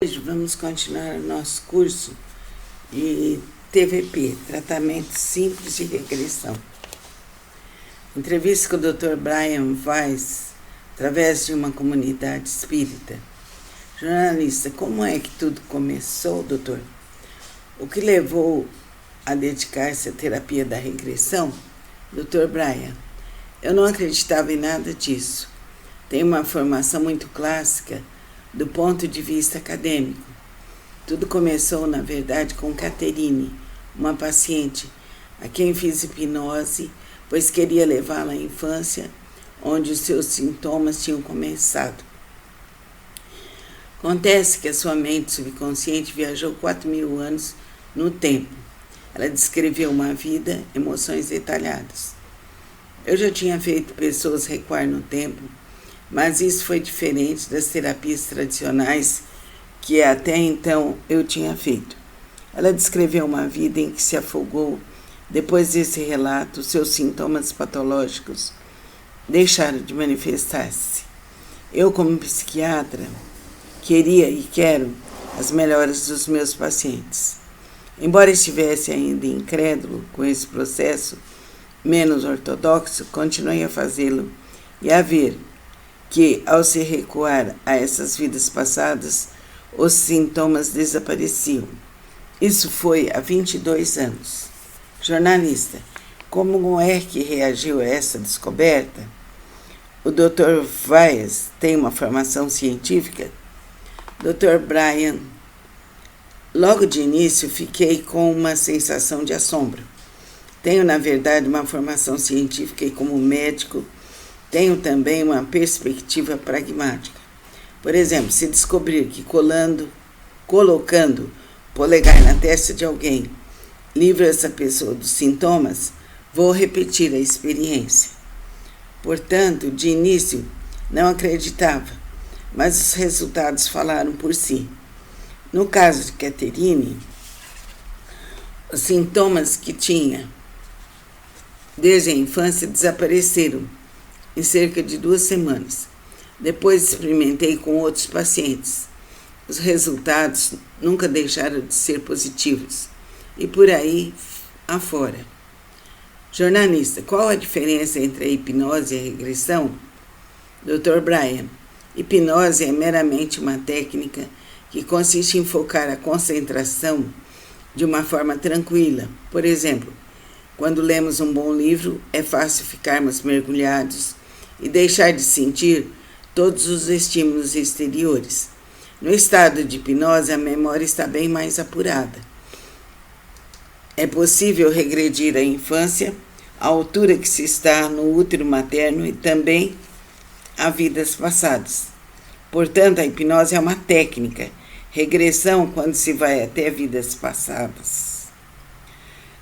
Hoje vamos continuar o nosso curso de TVP, Tratamento Simples de Regressão. Entrevista com o Dr. Brian Weiss, através de uma comunidade espírita. Jornalista, como é que tudo começou, doutor? O que levou a dedicar-se à terapia da regressão? Dr. Brian, eu não acreditava em nada disso. Tenho uma formação muito clássica do ponto de vista acadêmico. Tudo começou, na verdade, com Caterine, uma paciente a quem fiz hipnose, pois queria levá-la à infância, onde os seus sintomas tinham começado. Acontece que a sua mente subconsciente viajou 4.000 anos no tempo. Ela descreveu uma vida, emoções detalhadas. Eu já tinha feito pessoas recuar no tempo, mas isso foi diferente das terapias tradicionais que até então eu tinha feito. Ela descreveu uma vida em que se afogou. Depois desse relato, seus sintomas patológicos deixaram de manifestar-se. Eu, como psiquiatra, queria e quero as melhoras dos meus pacientes. Embora estivesse ainda incrédulo com esse processo menos ortodoxo, continuei a fazê-lo e a ver que, ao se recuar a essas vidas passadas, os sintomas desapareciam. Isso foi há 22 anos. Jornalista, como é que reagiu a essa descoberta? O Dr. Weiss tem uma formação científica? Dr. Brian, logo de início fiquei com uma sensação de assombro. Tenho, na verdade, uma formação científica e, como médico, tenho também uma perspectiva pragmática. Por exemplo, se descobrir que colocando polegar na testa de alguém livra essa pessoa dos sintomas, vou repetir a experiência. Portanto, de início, não acreditava, mas os resultados falaram por si. No caso de Caterine, os sintomas que tinha desde a infância desapareceram em cerca de 2 semanas. Depois experimentei com outros pacientes. Os resultados nunca deixaram de ser positivos. E por aí afora. Jornalista, qual a diferença entre a hipnose e a regressão? Dr. Brian, hipnose é meramente uma técnica que consiste em focar a concentração de uma forma tranquila. Por exemplo, quando lemos um bom livro, é fácil ficarmos mergulhados e deixar de sentir todos os estímulos exteriores. No estado de hipnose, a memória está bem mais apurada. É possível regredir à infância, à altura que se está no útero materno e também a vidas passadas. Portanto, a hipnose é uma técnica. Regressão quando se vai até vidas passadas.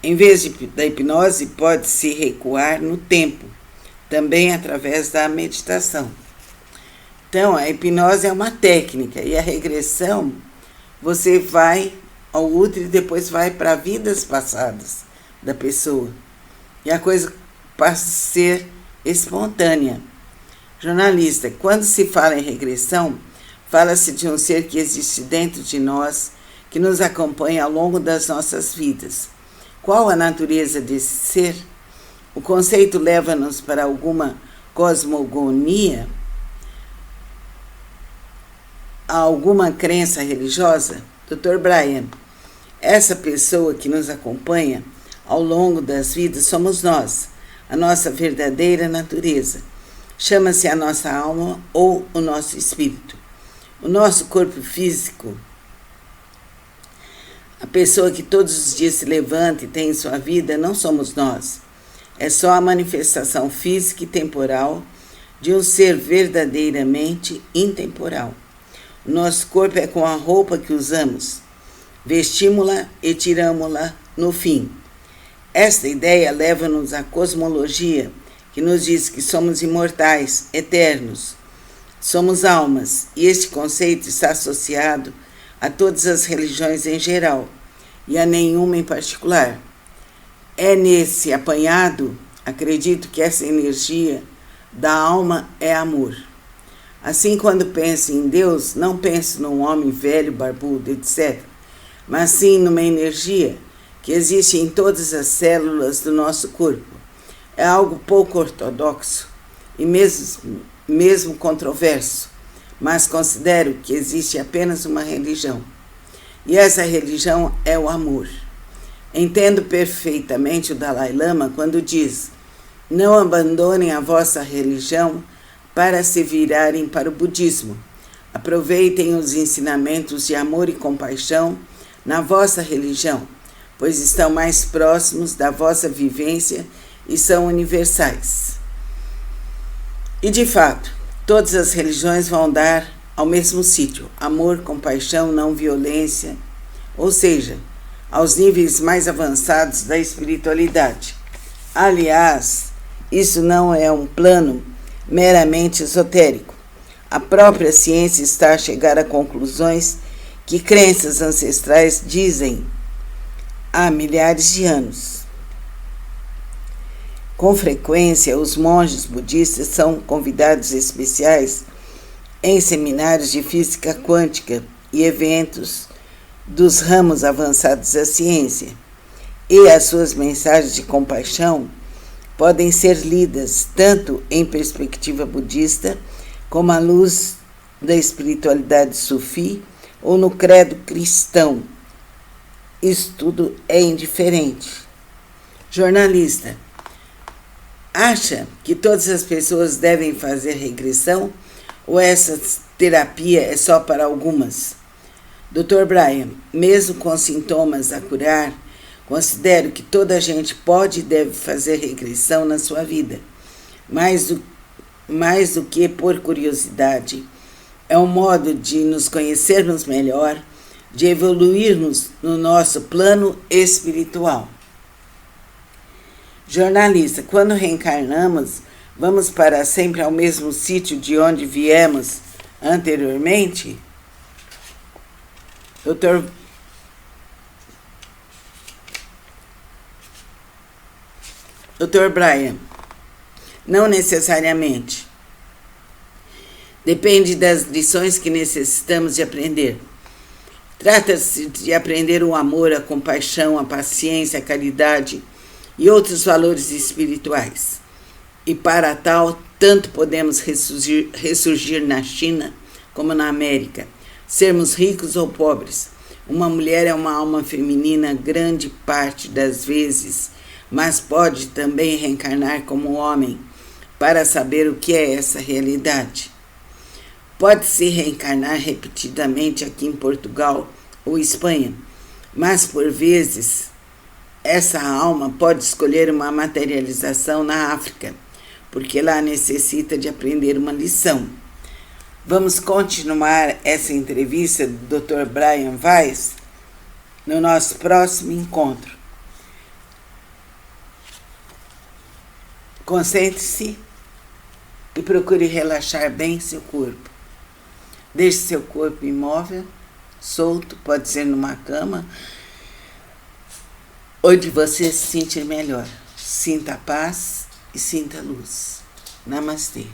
Em vez da hipnose, pode-se recuar no tempo, também através da meditação. Então, a hipnose é uma técnica e a regressão, você vai ao útero e depois vai para vidas passadas da pessoa. E a coisa passa a ser espontânea. Jornalista, quando se fala em regressão, fala-se de um ser que existe dentro de nós, que nos acompanha ao longo das nossas vidas. Qual a natureza desse ser? O conceito leva-nos para alguma cosmogonia? A alguma crença religiosa? Dr. Brian, essa pessoa que nos acompanha ao longo das vidas somos nós, a nossa verdadeira natureza. Chama-se a nossa alma ou o nosso espírito. O nosso corpo físico, a pessoa que todos os dias se levanta e tem em sua vida, não somos nós. É só a manifestação física e temporal de um ser verdadeiramente intemporal. O nosso corpo é com a roupa que usamos, vestimos-la e tiramos-la no fim. Esta ideia leva-nos à cosmologia, que nos diz que somos imortais, eternos. Somos almas, e este conceito está associado a todas as religiões em geral, e a nenhuma em particular. É nesse apanhado, acredito que essa energia da alma é amor. Assim, quando penso em Deus, não penso num homem velho, barbudo, etc., mas sim numa energia que existe em todas as células do nosso corpo. É algo pouco ortodoxo e mesmo controverso, mas considero que existe apenas uma religião. E essa religião é o amor. Entendo perfeitamente o Dalai Lama quando diz: não abandonem a vossa religião para se virarem para o budismo. Aproveitem os ensinamentos de amor e compaixão na vossa religião, pois estão mais próximos da vossa vivência e são universais. E de fato, todas as religiões vão dar ao mesmo sítio: amor, compaixão, não violência, ou seja, aos níveis mais avançados da espiritualidade. Aliás, isso não é um plano meramente esotérico. A própria ciência está a chegar a conclusões que crenças ancestrais dizem há milhares de anos. Com frequência, os monges budistas são convidados especiais em seminários de física quântica e eventos dos ramos avançados da ciência, e as suas mensagens de compaixão podem ser lidas tanto em perspectiva budista como à luz da espiritualidade sufi ou no credo cristão. Isso tudo é indiferente. Jornalista: acha que todas as pessoas devem fazer regressão ou essa terapia é só para algumas? Dr. Brian: mesmo com sintomas a curar, considero que toda a gente pode e deve fazer regressão na sua vida. Mais do que por curiosidade, é um modo de nos conhecermos melhor, de evoluirmos no nosso plano espiritual. Jornalista: quando reencarnamos, vamos para sempre ao mesmo sítio de onde viemos anteriormente? Dr. Brian: não necessariamente. Depende das lições que necessitamos de aprender. Trata-se de aprender o amor, a compaixão, a paciência, a caridade e outros valores espirituais. E para tal, tanto podemos ressurgir na China como na América, sermos ricos ou pobres. Uma mulher é uma alma feminina grande parte das vezes, mas pode também reencarnar como homem para saber o que é essa realidade. Pode-se reencarnar repetidamente aqui em Portugal ou Espanha, mas por vezes essa alma pode escolher uma materialização na África, porque lá necessita de aprender uma lição. Vamos continuar essa entrevista do Dr. Brian Weiss no nosso próximo encontro. Concentre-se e procure relaxar bem seu corpo. Deixe seu corpo imóvel, solto, pode ser numa cama, onde você se sentir melhor. Sinta a paz e sinta a luz. Namastê.